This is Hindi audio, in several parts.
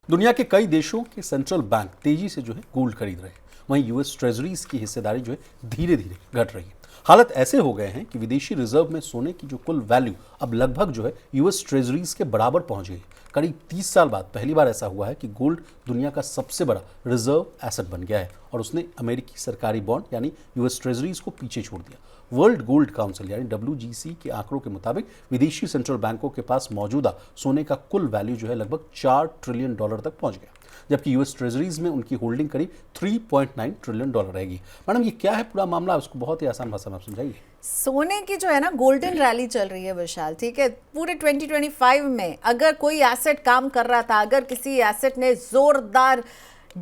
दुनिया के कई देशों के सेंट्रल बैंक तेजी से जो है गोल्ड खरीद रहे हैं, वहीं यूएस ट्रेजरीज की हिस्सेदारी जो है धीरे धीरे घट रही है। हालत ऐसे हो गए हैं कि विदेशी रिजर्व में सोने की जो कुल वैल्यू अब लगभग जो है यूएस ट्रेजरीज के बराबर पहुंच गई। करीब 30 साल बाद पहली बार ऐसा हुआ है कि गोल्ड दुनिया का सबसे बड़ा रिजर्व एसेट बन गया है और उसने अमेरिकी सरकारी बॉन्ड यानी यूएस ट्रेजरीज को पीछे छोड़ दिया। वर्ल्ड गोल्ड काउंसिल यानी WGC के आंकड़ों के मुताबिक विदेशी सेंट्रल बैंकों के पास मौजूदा सोने का कुल वैल्यू जो है लगभग $4 ट्रिलियन तक पहुंच गया, जबकि यूएस ट्रेजरीज में उनकी होल्डिंग करीब $3.9 ट्रिलियन रहेगी। मैडम, ये क्या है पूरा मामला, उसको बहुत ही आसान भाषा में आप समझाइए। सोने की जो है ना गोल्डन रैली चल रही है विशाल, ठीक है। पूरे 2025 में अगर कोई एसेट काम कर रहा था, अगर किसी एसेट ने जोरदार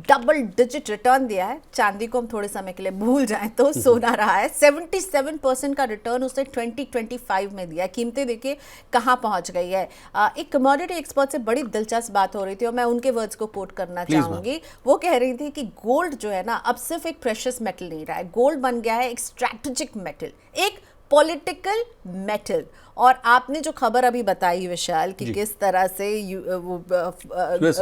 डबल डिजिट रिटर्न दिया है, चांदी को हम थोड़े समय के लिए भूल जाएं तो सोना रहा है। 77% का रिटर्न उसने 2025 में दिया। कीमतें देखिए कहां पहुंच गई है। एक कमोडिटी एक्सपर्ट से बड़ी दिलचस्प बात हो रही थी और मैं उनके वर्ड्स को कोट करना चाहूंगी। वो कह रही थी कि गोल्ड जो है ना अब सिर्फ एक प्रेशियस मेटल नहीं रहा है, गोल्ड बन गया है एक स्ट्रैटेजिक मेटल, एक पॉलिटिकल मेटल। और आपने जो खबर अभी बताई विशाल कि किस तरह से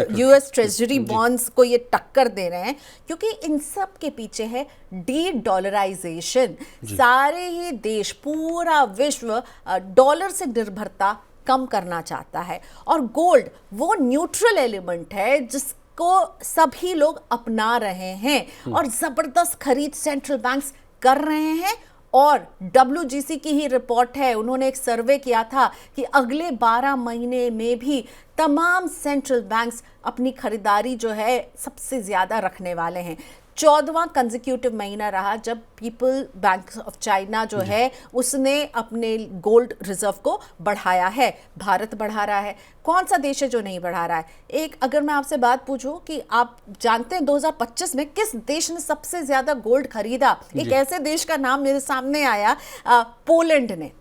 यूएस ट्रेजरी बॉन्ड्स को ये टक्कर दे रहे हैं, क्योंकि इन सब के पीछे है डी-डॉलराइजेशन। सारे ही देश, पूरा विश्व डॉलर से निर्भरता कम करना चाहता है और गोल्ड वो न्यूट्रल एलिमेंट है जिसको सभी लोग अपना रहे हैं और जबरदस्त खरीद सेंट्रल बैंक्स कर रहे हैं। और WGC की ही रिपोर्ट है, उन्होंने एक सर्वे किया था कि अगले 12 महीने में भी तमाम सेंट्रल बैंक्स अपनी खरीदारी जो है सबसे ज़्यादा रखने वाले हैं। 14वां कंसेक्यूटिव महीना रहा जब पीपल बैंक ऑफ चाइना जो है उसने अपने गोल्ड रिजर्व को बढ़ाया है। भारत बढ़ा रहा है, कौन सा देश है जो नहीं बढ़ा रहा है? एक अगर मैं आपसे बात पूछूं कि आप जानते हैं 2025 में किस देश ने सबसे ज्यादा गोल्ड खरीदा? एक ऐसे देश का नाम मेरे सामने आया, पोलैंड ने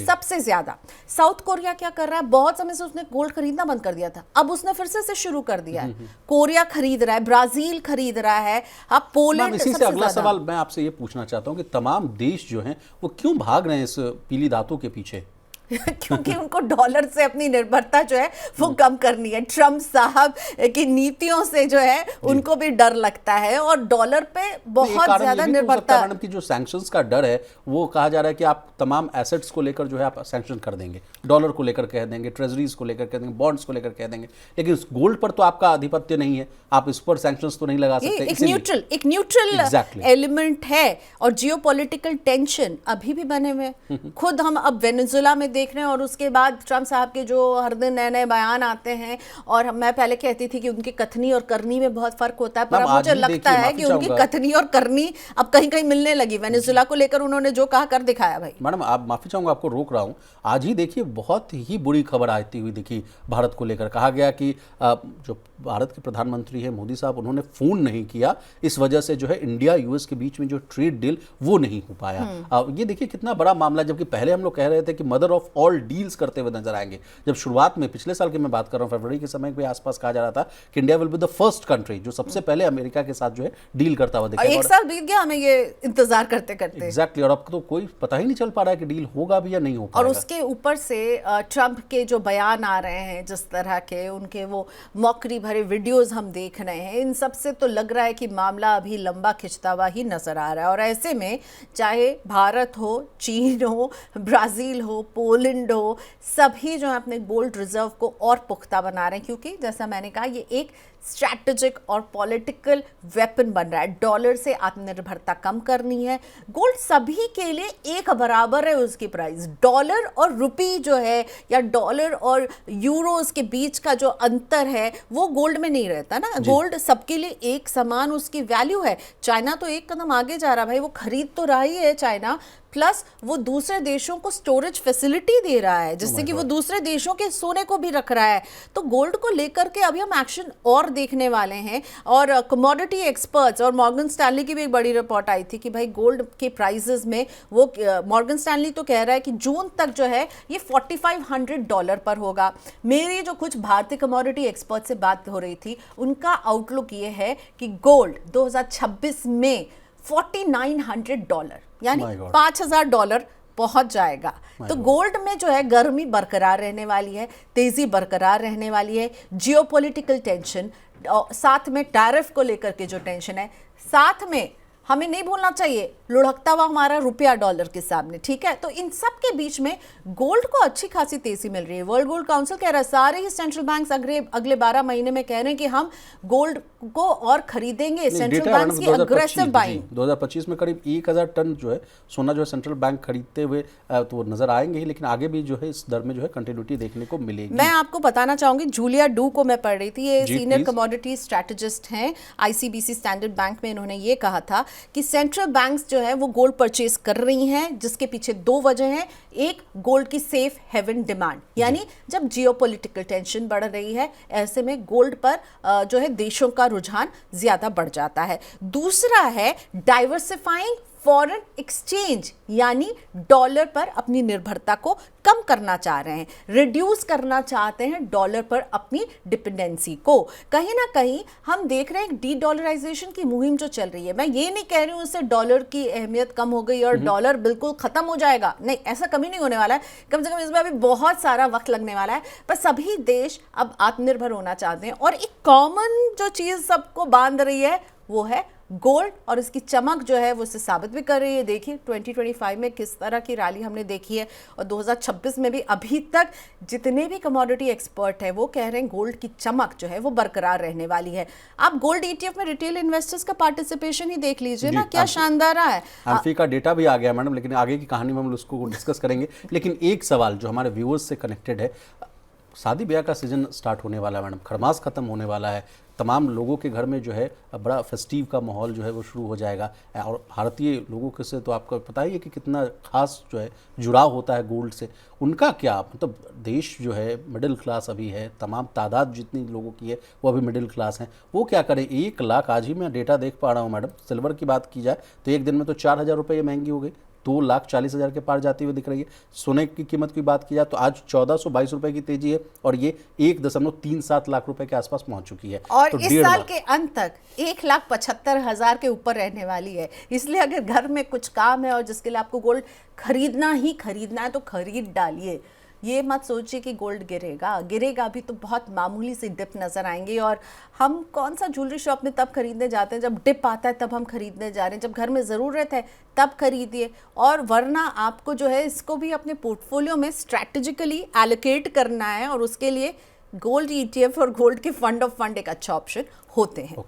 सबसे ज्यादा। साउथ कोरिया क्या कर रहा है? बहुत समय से उसने गोल्ड खरीदना बंद कर दिया था, अब उसने फिर से शुरू कर दिया है। कोरिया खरीद रहा है, ब्राजील खरीद रहा है, अब पोलैंड। इसी से अगला सवाल मैं आपसे ये पूछना चाहता हूं कि तमाम देश जो हैं वो क्यों भाग रहे हैं इस पीली धातु के पीछे? क्योंकि उनको डॉलर से अपनी निर्भरता जो है वो कम करनी है। ट्रम्प साहब की नीतियों से जो है उनको भी डर लगता है और डॉलर पे बहुत ज्यादा निर्भरता। मैडम की जो सैंक्शंस का डर है वो कहा जा रहा है कि आप तमाम एसेट्स को लेकर जो है आप सैंक्शन कर देंगे, डॉलर को लेकर कह देंगे, ट्रेजरीज को लेकर कह देंगे, बॉन्ड्स को लेकर कह देंगे, लेकिन गोल्ड पर तो आपका आधिपत्य नहीं है, आप इस पर सैंक्शंस तो नहीं लगा सकते। एक न्यूट्रल एलिमेंट है और जियोपॉलिटिकल टेंशन अभी भी बने हुए। खुद हम अब वेनेजुएला में देख रहे हैं और उसके बाद ट्रम्प साहब के जो हर दिन नए नए बयान आते हैं। और मैं पहले कहती थी कि उनकी कथनी और करनी में बहुत फर्क होता है, पर अब मुझे लगता है कि उनकी कथनी और करनी अब कहीं कहीं मिलने लगी। वेनेजुएला को लेकर उन्होंने जो कहा कर दिखाया। भाई मैडम, आप माफी चाहूंगा, आपको रोक रहा हूं। आज ही देखिए बहुत ही बुरी खबर आती हुई दिखी भारत को लेकर। कहा गया कि जो भारत के प्रधानमंत्री है मोदी साहब, उन्होंने फोन नहीं किया, इस वजह से जो है इंडिया यूएस के बीच में जो ट्रेड डील वो नहीं हो पाया। ये देखिए कितना बड़ा मामला, जबकि पहले हम लोग कह रहे थे कि मदर ऑफ ऑल डील्स करते हुए नजर आएंगे। जब शुरुआत में पिछले साल की मैं बात कर रहा हूं, फरवरी के समय के आसपास कहा जा रहा था कि India will be the first country जो सबसे पहले अमेरिका के साथ जो है डील करता हुआ दिखेगा। एक साल बीत गया हमें ये इंतजार करते करते। एग्जैक्टली, और अब तो कोई पता ही नहीं चल पा रहा है कि डील होगा भी या नहीं हो पाएगा। और उसके ऊपर से ट्रंप के जो बयान आ रहे हैं, जिस तरह के उनके वो मौकरी भरे वीडियोस हम देख रहे हैं, इन सब से तो लग रहा है कि मामला अभी लंबा खिंचता हुआ ही नजर आ रहा है। और ऐसे में चाहे भारत हो, चीन हो, ब्राजील हो, पोलैंड हो, सभी जो है अपने गोल्ड रिजर्व को और पुख्ता बना रहे हैं, क्योंकि जैसा मैंने कहा ये एक स्ट्रैटेजिक और पॉलिटिकल वेपन बन रहा है। डॉलर से आत्मनिर्भरता कम करनी है। गोल्ड सभी के लिए एक बराबर है उसकी प्राइस। डॉलर और रुपी जो है या डॉलर और यूरोस के बीच का जो अंतर है वो गोल्ड में नहीं रहता ना। गोल्ड सबके लिए एक समान उसकी वैल्यू है। चाइना तो एक कदम आगे जा रहा भाई, वो खरीद तो रहा ही है चाइना, प्लस वो दूसरे देशों को स्टोरेज फैसिलिटी दे रहा है, जिससे कि वो दूसरे देशों के सोने को भी रख रहा है। तो गोल्ड को लेकर के अभी हम एक्शन और देखने वाले हैं। और कमोडिटी एक्सपर्ट्स और मॉर्गन स्टैनली की भी एक बड़ी रिपोर्ट आई थी कि भाई गोल्ड के प्राइसेस में वो मॉर्गन स्टैनली तो कह रहा है कि जून तक जो है ये $4,500 पर होगा। मेरी जो कुछ भारतीय कमोडिटी एक्सपर्ट से बात हो रही थी, उनका आउटलुक ये है कि गोल्ड 2026 में $4,900 यानी $5,000 पहुंच जाएगा। तो गोल्ड में जो है गर्मी बरकरार रहने वाली है, तेजी बरकरार रहने वाली है। जियोपॉलिटिकल टेंशन, साथ में टैरिफ को लेकर के जो टेंशन है, साथ में हमें नहीं भूलना चाहिए लुढ़कता हुआ हमारा रुपया डॉलर के सामने, ठीक है। तो इन सब के बीच में गोल्ड को अच्छी खासी तेजी मिल रही है। वर्ल्ड गोल्ड काउंसिल कह रहा है, सारे ही सेंट्रल बैंक्स अगले 12 महीने में कह रहे हैं कि हम गोल्ड को और खरीदेंगे। सेंट्रल बैंक्स की अग्रेसिव बाइंग 2025 में करीब 1000 टन जो है सोना जो है सेंट्रल बैंक खरीदते हुए तो वो नजर आएंगे ही, लेकिन आगे भी जो है इस दर में जो है कंटिन्यूटी देखने को मिलेगी। मैं आपको बताना चाहूंगी, जूलिया डू को मैं पढ़ रही थी, ये सीनियर कमोडिटी स्ट्रेटेजिस्ट हैं आईसीबीसी स्टैंडर्ड बैंक में। इन्होंने ये कहा था कि सेंट्रल बैंक्स जो है वो गोल्ड परचेज कर रही हैं, जिसके पीछे दो वजह हैं। एक, गोल्ड की सेफ हेवन डिमांड, यानी जब जियोपॉलिटिकल टेंशन बढ़ रही है ऐसे में गोल्ड पर जो है देशों का रुझान ज्यादा बढ़ जाता है। दूसरा है डाइवर्सिफाइंग फॉरेन एक्सचेंज, यानी डॉलर पर अपनी निर्भरता को कम करना चाह रहे हैं, रिड्यूस करना चाहते हैं डॉलर पर अपनी डिपेंडेंसी को। कहीं ना कहीं हम देख रहे हैं डी डॉलराइजेशन की मुहिम जो चल रही है। मैं ये नहीं कह रही हूं उससे डॉलर की अहमियत कम हो गई और डॉलर बिल्कुल खत्म हो जाएगा, नहीं, ऐसा कभी नहीं होने वाला है। कम से कम इसमें अभी बहुत सारा वक्त लगने वाला है, पर सभी देश अब आत्मनिर्भर होना चाहते हैं और एक कॉमन जो चीज सबको बांध रही है वो है गोल्ड, और इसकी चमक जो है वो इसे साबित भी कर रही है। देखिए 2025 में किस तरह की रैली हमने देखी है, और 2026 में भी अभी तक जितने भी कमोडिटी एक्सपर्ट हैं वो कह रहे हैं गोल्ड की चमक जो है वो बरकरार रहने वाली है। आप गोल्ड ईटीएफ में रिटेल इन्वेस्टर्स का पार्टिसिपेशन ही देख लीजिए ना, क्या शानदार रहा है। एम्फी का डेटा भी आ गया मैडम, लेकिन आगे की कहानी में हम उसको डिस्कस करेंगे। लेकिन एक सवाल जो हमारे व्यूअर्स से कनेक्टेड है, शादी ब्याह का सीजन स्टार्ट होने वाला है मैडम, खरमास खत्म होने वाला है, तमाम लोगों के घर में जो है बड़ा फेस्टिव का माहौल जो है वो शुरू हो जाएगा। और भारतीय लोगों के से तो आपको पता ही है कि कितना खास जो है जुड़ाव होता है गोल्ड से। उनका क्या मतलब, देश जो है मिडिल क्लास अभी है, तमाम तादाद जितनी लोगों की है वो अभी मिडिल क्लास हैं, वो क्या करें। 1 लाख, आज ही मैं डेटा देख पा रहा हूँ मैडम, सिल्वर की बात की जाए तो एक दिन में तो 4000 रुपये महंगी हो गई, 2,40,000 के पार जाती हुई दिख रही है। सोने की कीमत की बात की जाए तो आज 1422 रुपए की तेजी है और ये 1.37 लाख रुपए के आसपास पहुंच चुकी है। और तो इस साल के अंत तक 1,75,000 के ऊपर रहने वाली है। इसलिए अगर घर में कुछ काम है और जिसके लिए आपको गोल्ड खरीदना ही खरीदना है तो खरीद डालिए। ये मत सोचिए कि गोल्ड गिरेगा भी तो बहुत मामूली सी डिप नज़र आएंगी। और हम कौन सा ज्वेलरी शॉप में तब खरीदने जाते हैं जब डिप आता है, तब हम खरीदने जा रहे हैं। जब घर में ज़रूरत है तब खरीदिए, और वरना आपको जो है इसको भी अपने पोर्टफोलियो में स्ट्रैटेजिकली एलोकेट करना है, और उसके लिए गोल्ड ईटीएफ और गोल्ड के फंड ऑफ फंड एक अच्छा ऑप्शन होते हैं।